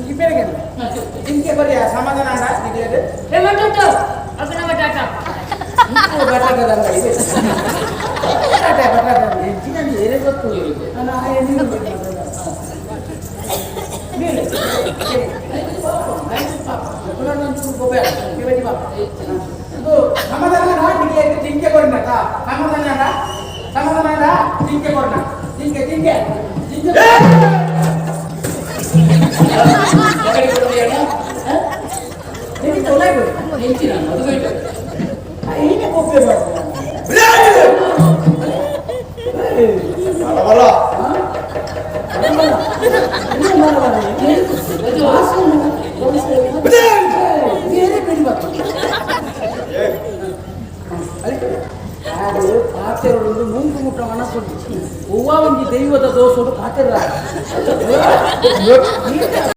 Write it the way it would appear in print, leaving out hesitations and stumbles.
ಇಪ್ಪೇರಿಗೆ ತಿಂಕೆ ಬರಿಯ ಸಮಾಧಾನ ಆಡ ನಿಡಿಯದೆ ಏ ಮಟ್ಟುಟ್ಟು ಅಪ್ಪನ ಮಟ್ಟಾಟ ಬಟಾಟದಂಗ ಇದೆ ಬಟಾಟ ಹೆಚ್ಚಿನ ಏನೇ ಗೊತ್ತು ನಾನು ಆ ಎಣ್ಣೆ ಮೇಲೆ ಸಮಾಧಾನ ತಿಂಕೆ ಕೊಡ್ನ ಸಮಾಧಾನ ತಿಂಕೆ ಕೊಡ್ನ ತಿಂಕೆ ತಿಂಕೆ ಪಾತೆರೊಂದು ಮುಂಗು ಮುಟ್ಟ ಮನಸ್ಸುಂಟು ಹೂವ ಒಂದು ದೈವದ ದೋಸೋಡು ಪಾತೆರ